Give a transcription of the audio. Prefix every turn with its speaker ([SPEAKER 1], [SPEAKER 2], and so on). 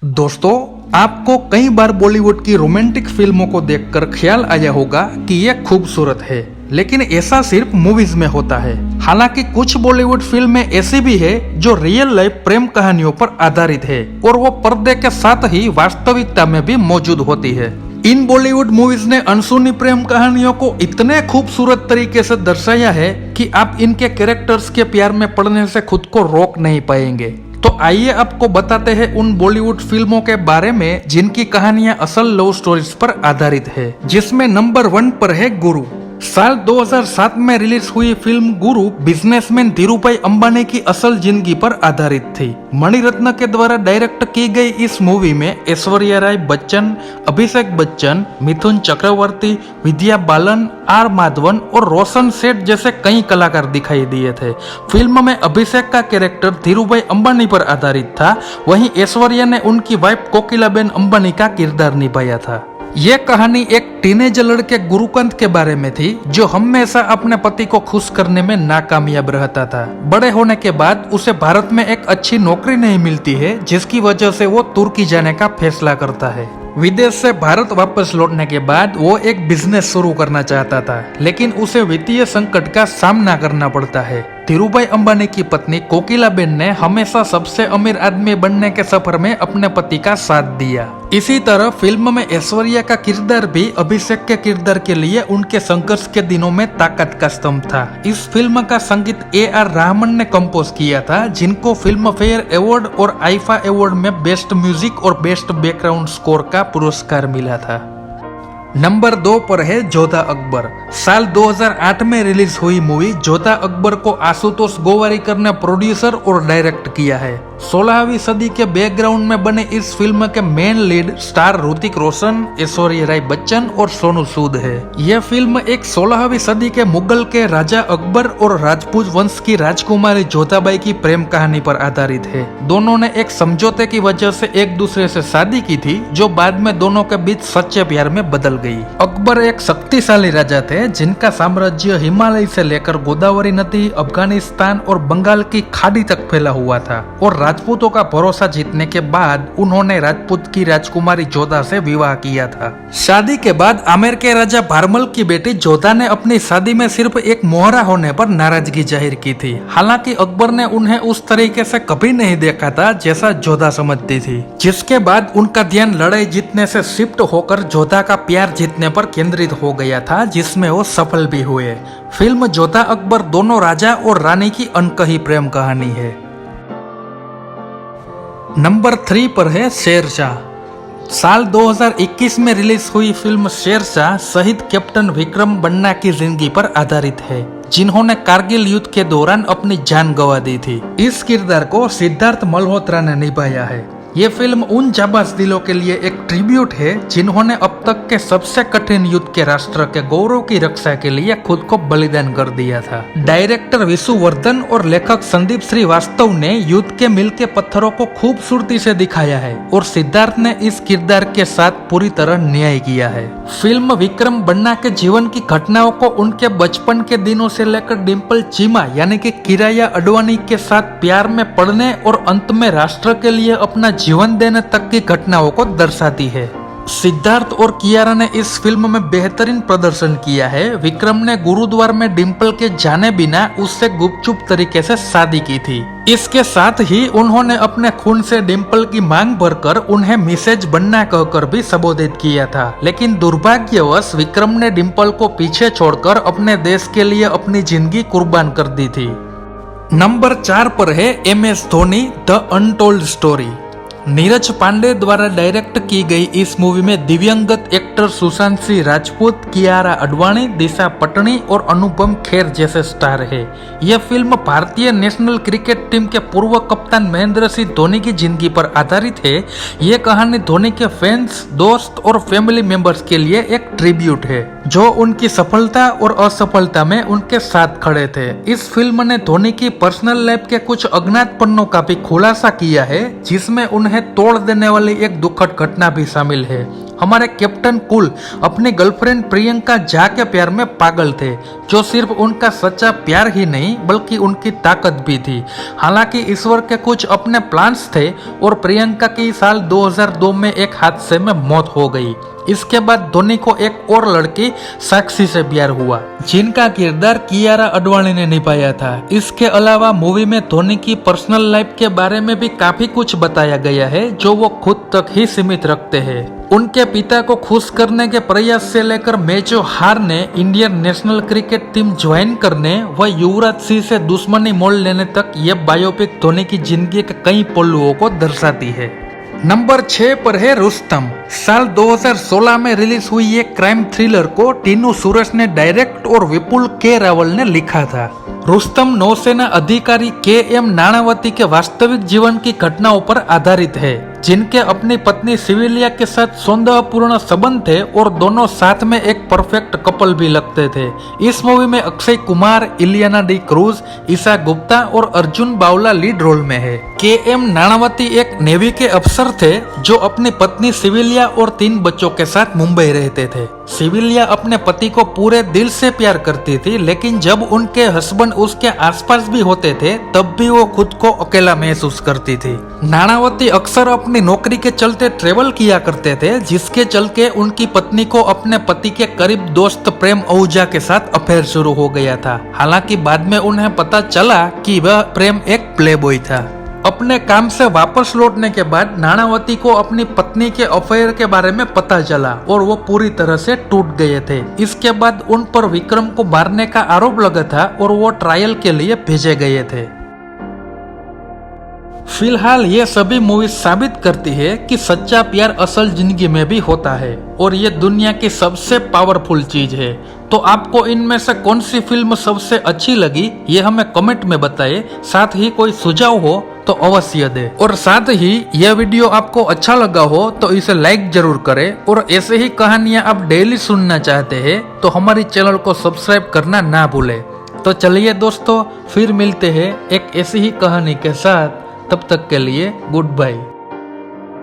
[SPEAKER 1] दोस्तों, आपको कई बार बॉलीवुड की रोमांटिक फिल्मों को देखकर ख्याल आया होगा कि यह खूबसूरत है, लेकिन ऐसा सिर्फ मूवीज में होता है। हालांकि कुछ बॉलीवुड फिल्में ऐसी भी है जो रियल लाइफ प्रेम कहानियों पर आधारित है और वो पर्दे के साथ ही वास्तविकता में भी मौजूद होती है। इन बॉलीवुड मूवीज ने अनसुनी प्रेम कहानियों को इतने खूबसूरत तरीके से दर्शाया है कि आप इनके कैरेक्टर्स के प्यार में पड़ने से खुद को रोक नहीं पाएंगे। तो आइए आपको बताते हैं उन बॉलीवुड फिल्मों के बारे में जिनकी कहानियां असल लव स्टोरीज पर आधारित है, जिसमें नंबर 1 पर है गुरु। साल 2007 में रिलीज हुई फिल्म गुरु बिजनेसमैन धीरूभाई अंबानी की असल जिंदगी पर आधारित थी। मणिरत्न के द्वारा डायरेक्ट की गई इस मूवी में ऐश्वर्या राय बच्चन, अभिषेक बच्चन, मिथुन चक्रवर्ती, विद्या बालन, आर माधवन और रोशन सेठ जैसे कई कलाकार दिखाई दिए थे। फिल्म में अभिषेक का कैरेक्टर धीरूभाई अंबानी पर आधारित था, वहीं ऐश्वर्या ने उनकी वाइफ कोकिलाबेन अंबानी का किरदार निभाया था। ये कहानी एक टीनेजर लड़के गुरुकांत के बारे में थी, जो हमेशा अपने पति को खुश करने में नाकामयाब रहता था। बड़े होने के बाद उसे भारत में एक अच्छी नौकरी नहीं मिलती है, जिसकी वजह से वो तुर्की जाने का फैसला करता है। विदेश से भारत वापस लौटने के बाद वो एक बिजनेस शुरू करना चाहता था, लेकिन उसे वित्तीय संकट का सामना करना पड़ता है। धीरूभाई अंबानी की पत्नी कोकिलाबेन ने हमेशा सबसे अमीर आदमी बनने के सफर में अपने पति का साथ दिया। इसी तरह फिल्म में ऐश्वर्या का किरदार भी अभिषेक के किरदार के लिए उनके संघर्ष के दिनों में ताकत का स्तंभ था। इस फिल्म का संगीत AR रहमान ने कंपोज किया था, जिनको फिल्म फेयर अवार्ड और आईफा अवार्ड में बेस्ट म्यूजिक और बेस्ट बैकग्राउंड स्कोर का पुरस्कार मिला था। नंबर 2 पर है जोधा अकबर। साल 2008 में रिलीज हुई मूवी जोधा अकबर को आशुतोष गोवारिकर ने प्रोड्यूसर और डायरेक्ट किया है। 16वीं सदी के बैकग्राउंड में बने इस फिल्म के main lead star Hrithik Roshan, Aishwarya Rai Bachchan और सोनू सूद है। यह फिल्म एक 16वीं सदी के मुगल के राजा अकबर और राजपूत वंश की राजकुमारी जोधाबाई की प्रेम कहानी पर आधारित है। दोनों ने एक समझौते की वजह से एक दूसरे से शादी की थी, जो बाद में दोनों के बीच सच्चे प्यार में बदल गई। अकबर एक शक्तिशाली राजा थे, जिनका साम्राज्य हिमालय से लेकर गोदावरी नदी, अफगानिस्तान और बंगाल की खाड़ी तक फैला हुआ था, और राजपूतों का भरोसा जीतने के बाद उन्होंने राजपूत की राजकुमारी जोधा से विवाह किया था। शादी के बाद आमेर के राजा भारमल की बेटी जोधा ने अपनी शादी में सिर्फ एक मोहरा होने पर नाराजगी जाहिर की थी। हालांकि अकबर ने उन्हें उस तरीके से कभी नहीं देखा था जैसा जोधा समझती थी, जिसके बाद उनका ध्यान लड़ाई जीतने से शिफ्ट होकर जोधा का प्यार जीतने पर केंद्रित हो गया था, जिसमें वो सफल भी हुए। फिल्म जोधा अकबर दोनों राजा और रानी की अनकही प्रेम कहानी है। नंबर 3 पर है शेरशाह। साल 2021 में रिलीज हुई फिल्म शेरशाह शहीद कैप्टन विक्रम बन्ना की जिंदगी पर आधारित है, जिन्होंने कारगिल युद्ध के दौरान अपनी जान गंवा दी थी। इस किरदार को सिद्धार्थ मल्होत्रा ने निभाया है। ये फिल्म उन जाबाज दिलों के लिए एक ट्रिब्यूट है, जिन्होंने अब तक के सबसे कठिन युद्ध के राष्ट्र के गौरव की रक्षा के लिए खुद को बलिदान कर दिया था। डायरेक्टर विशुवर्धन और लेखक संदीप श्रीवास्तव ने युद्ध के मिल के पत्थरों को खूबसूरती से दिखाया है, और सिद्धार्थ ने इस किरदार के साथ पूरी तरह न्याय किया है। फिल्म विक्रम बन्ना के जीवन की घटनाओं को उनके बचपन के दिनों से लेकर डिम्पल चीमा यानी कि किराया अडवाणी के साथ प्यार में पड़ने और अंत में राष्ट्र के लिए अपना जीवन देने तक की घटनाओं को दर्शाती है। सिद्धार्थ और कियारा ने इस फिल्म में बेहतरीन प्रदर्शन किया है। विक्रम ने गुरुद्वार में डिम्पल के जाने बिना उससे गुपचुप तरीके से शादी की थी। इसके साथ ही उन्होंने अपने खून से डिम्पल की मांग भरकर उन्हें मिसेज बन्ना कहकर भी संबोधित किया था, लेकिन दुर्भाग्यवश विक्रम ने डिम्पल को पीछे छोड़कर अपने देश के लिए अपनी जिंदगी कुर्बान कर दी थी। नंबर 4 पर है MS Dhoni the untold story. Neeraj Pandey द्वारा डायरेक्ट की गई इस मूवी में दिव्यंगत एक्टर सुशांत सिंह राजपूत, कियारा अडवाणी, दिशा पटनी और अनुपम खेर जैसे स्टार है। यह फिल्म भारतीय नेशनल क्रिकेट टीम के पूर्व कप्तान महेंद्र सिंह धोनी की जिंदगी पर आधारित है। यह कहानी धोनी के फैंस, दोस्त और फैमिली मेंबर्स के लिए एक ट्रिब्यूट है, जो उनकी सफलता और असफलता में उनके साथ खड़े थे। इस फिल्म ने धोनी की पर्सनल लाइफ के कुछ अज्ञात पन्नों का भी खुलासा किया है, जिसमें उन्हें तोड़ देने वाली एक दुखद घटना भी शामिल है। हमारे कैप्टन कुल अपनी गर्लफ्रेंड प्रियंका झा के प्यार में पागल थे, जो सिर्फ उनका सच्चा प्यार ही नहीं बल्कि उनकी ताकत भी थी। हालांकि ईश्वर के कुछ अपने प्लान्स थे और प्रियंका की साल 2002 में एक हादसे में मौत हो गई। इसके बाद धोनी को एक और लड़की साक्षी से प्यार हुआ, जिनका किरदार कियारा अडवाणी ने निभाया था। इसके अलावा मूवी में धोनी की पर्सनल लाइफ के बारे में भी काफी कुछ बताया गया है, जो वो खुद तक ही सीमित रखते हैं। उनके पिता को खुश करने के प्रयास से लेकर मैचों हारने, Indian national cricket team join करने व युवराज सिंह से दुश्मनी मोल लेने तक ये बायोपिक धोनी की जिंदगी के कई पहलुओं को दर्शाती है। नंबर 6 पर है रुस्तम। साल 2016 में रिलीज हुई ये क्राइम थ्रिलर को टीनू सुरेश ने डायरेक्ट और विपुल के रावल ने लिखा था। रुस्तम नौसेना अधिकारी KM नाणावती के वास्तविक जीवन की घटनाओं पर आधारित है, जिनके अपनी पत्नी सिविलिया के साथ सौंदर्यपूर्ण संबंध थे और दोनों साथ में एक परफेक्ट कपल भी लगते थे। इस मूवी में अक्षय कुमार, इलियाना डी क्रूज, ईशा गुप्ता और अर्जुन बावला लीड रोल में है। KM नाणावती एक नेवी के अफसर थे, जो अपनी पत्नी सिविलिया और 3 बच्चों के साथ मुंबई रहते थे। सिविलिया अपने पति को पूरे दिल से प्यार करती थी, लेकिन जब उनके हस्बैंड उसके आसपास भी होते थे तब भी वो खुद को अकेला महसूस करती थी। नाणावती अक्सर अपनी नौकरी के चलते ट्रेवल किया करते थे, जिसके चलते उनकी पत्नी को अपने पति के करीब दोस्त प्रेम आहूजा के साथ अफेयर शुरू हो गया था। हालांकि बाद में उन्हें पता चला कि वह प्रेम एक प्लेबॉय था। अपने काम से वापस लौटने के बाद नाणावती को अपनी पत्नी के अफेयर के बारे में पता चला और वो पूरी तरह से टूट गए थे। इसके बाद उन पर विक्रम को मारने का आरोप लगा था और वो ट्रायल के लिए भेजे गए थे। फिलहाल ये सभी मूवी साबित करती है कि सच्चा प्यार असल जिंदगी में भी होता है और ये दुनिया की सबसे पावरफुल चीज है। तो आपको इनमें से कौन सी फिल्म सबसे अच्छी लगी, ये हमें कमेंट में बताएं। साथ ही कोई सुझाव हो तो अवश्य दे, और साथ ही यह वीडियो आपको अच्छा लगा हो तो इसे लाइक जरूर करें। और ऐसे ही कहानियां आप डेली सुनना चाहते हैं तो हमारी चैनल को सब्सक्राइब करना ना भूले। तो चलिए दोस्तों, फिर मिलते हैं एक ऐसी ही कहानी के साथ। तब तक के लिए गुड बाय।